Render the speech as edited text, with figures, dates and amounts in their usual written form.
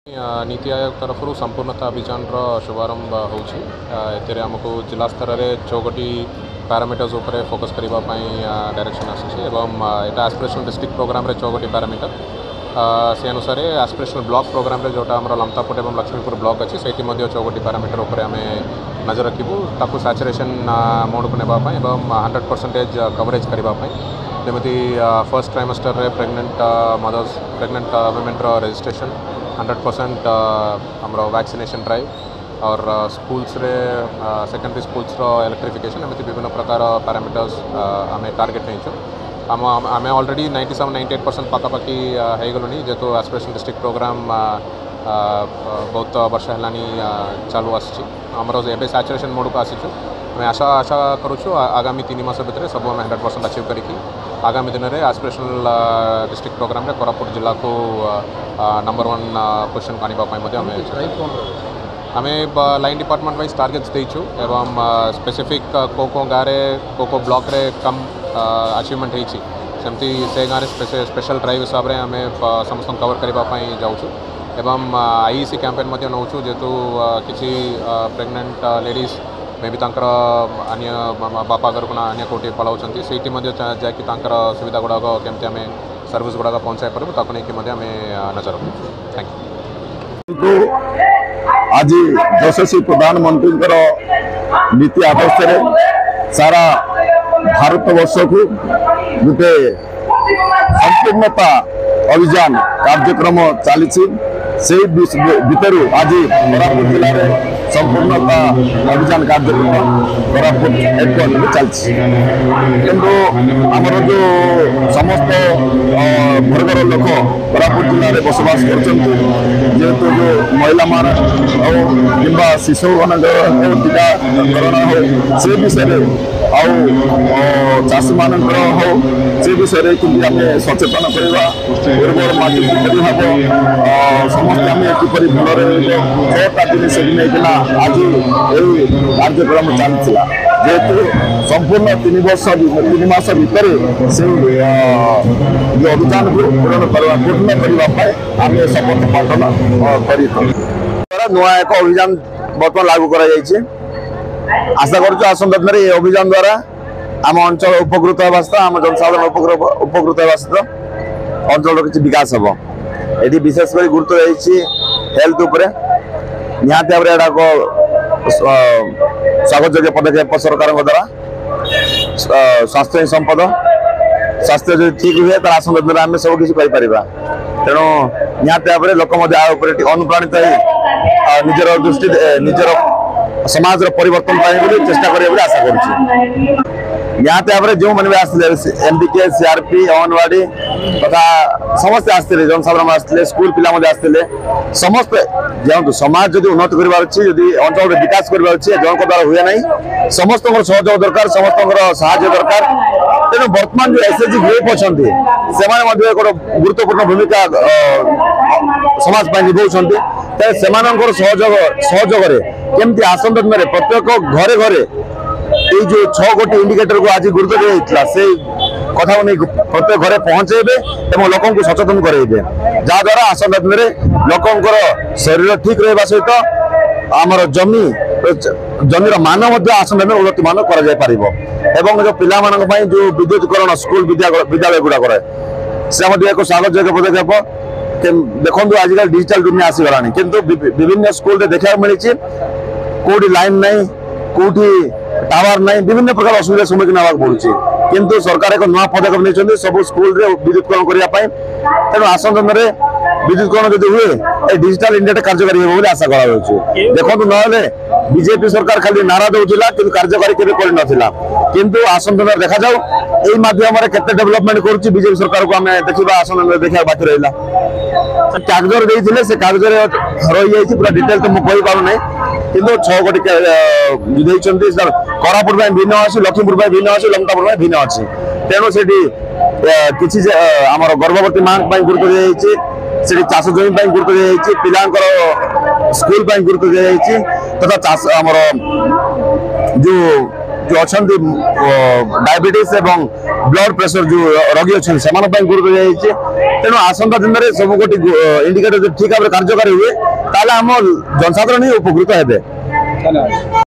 नीति आयोग तरफ संपूर्णता अभियान शुभारंभ होमको जिला स्तर में 64 पैरामीटर्स उपर फोकस करने डायरेक्शन आसी एस्पिरेशनल डिस्ट्रिक्ट प्रोग्राम 64 पैरामीटर से अनुसार एस्पिरेशनल ब्लॉक प्रोग्राम जोटा आम लमतापुर और लक्ष्मीपुर ब्लॉक अच्छी से 64 पैरामीटर उपर आम नजर रखू ताकू सैचुरेशन मोड को नापी 100% कवरेज करने जमी first trimester pregnant mothers pregnant women registration 100% आमर वैक्सीनेशन ड्राइव और स्कूल्स रे सेकेंडरी स्कूल्स इलेक्ट्रिफिकेशन एमती विभिन्न प्रकार पैरामीटर्स आम टार्गेट नहीं आम ऑलरेडी 97-98% पाखापाखि हो गलुनी जेहेतु एस्पिरेशनल डिस्ट्रिक्ट प्रोग्राम बहुत वर्ष है चालू आमर एवं सैचुरेशन मोड को आसीचु आम आशा करुचु आगामी 3 मास भितर सब आम 100% अचीव करके आगामी दिन में एस्पिरेशनल डिस्ट्रिक्ट प्रोग्राम कोरापुट जिला को नंबर 1 पोजिशन आने आम लाइन डिपार्टमेंट वाइज टार्गेट्स देचु एवं स्पेसिफिक को गाँव को ब्लॉक रे कम अचीवमेंट होती सेमती से गाँव स्पेशल ड्राइव हिसाब से आम समस्त कवर करने जाऊँ एवं आईईसी कैंपेन नौचु जेहेतु किसी प्रेग्नेंट लेडीज मे भी अन्य बापा घर को अन्य कौटी पलाउंट से जाकि सुविधा गुड़ाक केमती आम सर्विस गुड़ाक पहुँचाई पार्बू ताकू नहीं आम नजर रखु थैंक यू। आज यशस्वी प्रधानमंत्री नीति आदर्श सारा भारतवर्ष को गोटे संपूर्णता अभियान कार्यक्रम चली से भीतर आज कोरापुट जिले में संपूर्णता अभियान कार्यक्रम कोरापुट हेडक्वार्टर में चलती किंतु आमर जो समस्त वर्गर लोक कोरापुट जिले में बसवास करेतु जो महिला मान कि शिशु मान टीकाकरण हो से विषय चाषी मान हो से विषय कि आम सचेतन करवा उर्वर माटी किपरि हम समस्त आम किपरि भल 6टा जिनिस नहीं आज यही कार्यक्रम चलता जेहेतु संपूर्ण 3 मास भितर से जो अभियान को पूर्ण करने आम शपथ पालन कर नुआ एक अभियान बर्तमान लागू कर आशा करुँ आसंता दिन ये अभियान द्वारा आम अंचल उपकृत होगा आम जनसाधारण उपकृत होगा अंचल किसी विकास हम ये विशेषकर गुरुत्व रही हेल्थ उपरे निहाती भाव में स्वागत योग्य पदक्षेप सरकार द्वारा स्वास्थ्य ही संपद स्वास्थ्य जो ठीक हुए तो आसंता दिन आम सब किसी तेणु निहाती भाव में लोक अनुप्राणित निजर दृष्टि निजर समाज परिवर्तन चेष्टा करें आशा करुँच निहाती भाव में जो मैंने आसते एमबीके सीआरपी अंगनवाड़ी तथा समस्ते आसते जनसाधारण आसते स्कूल पिला आसते समस्ते जानतु समाज जब उन्नति कर अंचल विकास कर जनक द्वारा हुए ना समस्त सहयोग दरकार समस्त साहाय्य दरकार तेणु बर्तमान जो एसएचजी ग्रुप अच्छा से गुरुत्वपूर्ण भूमिका समाज निभाऊँच सहयोग केमती आसंता दिन में प्रत्येक घरे घरे ये जो 6 गोटी इंडिकेटर को आज गुरुत्व दिया से कथा नहीं प्रत्येक घरे पहुंचेबे और लोक को सचेतन करेबे जहाद्वारा आसंता दिन में लोकंर शरीर ठीक रहा सहित आमर जमीर मान आसंता दिन उन्नति मान कर जो पिला जो विद्युतीकरण स्कूल विद्यालय गुड़ाक से एक स्वागत योग्य पदक्षेप देखो आजिकल डिजिटल दुनिया आसीगला किंतु विभिन्न स्कूल देखा मिली कौटी लाइन नहीं कौटी टावर नहीं विभिन्न प्रकार असुविधा सम्मुखीन होगा पड़ुछि किंतु सरकार एक नुआ पदक्षेप नहीं सब स्कूल विद्युतीकरण करने तेणु आसंता दिन विद्युतीकरण जो हुए डिजिटल इंडिया कार्यकारी हो आशा कर देखो ना बीजेपी सरकार खाली नारा दूसरा कि कार्यकारी केवे किंतु आसंता देखा जाऊ यही मध्यम केते डेवलपमेंट करुच्ची बीजेपी सरकार को आम देखा आसंता देखा बाकी रहा कागजर देते से कागजर रही जाइए पूरा डिटेल तो मुझे पार ना किंतु 6 गोटी कोरापुट भिन्न अच्छी लक्ष्मीपुर भिन्न अच्छी लमतापुर भिन्न अच्छी तेणु से किसी आम गर्भवती माँ गुरुत्व दी चाष जमी गुरुत्व दी पिला स्कूल गुरुत्व दी तथा आमर जो जो अच्छा डायबिटीज एवं ब्लड प्रेशर जो रोगी अच्छा से गुरुत्व दिखाई तेणु आसंता दिन में सब गोटे इंडिकेटर ठीक भाव कार्यकारी हुए ताले आम जनसाधारण ही उपकृत हेबे।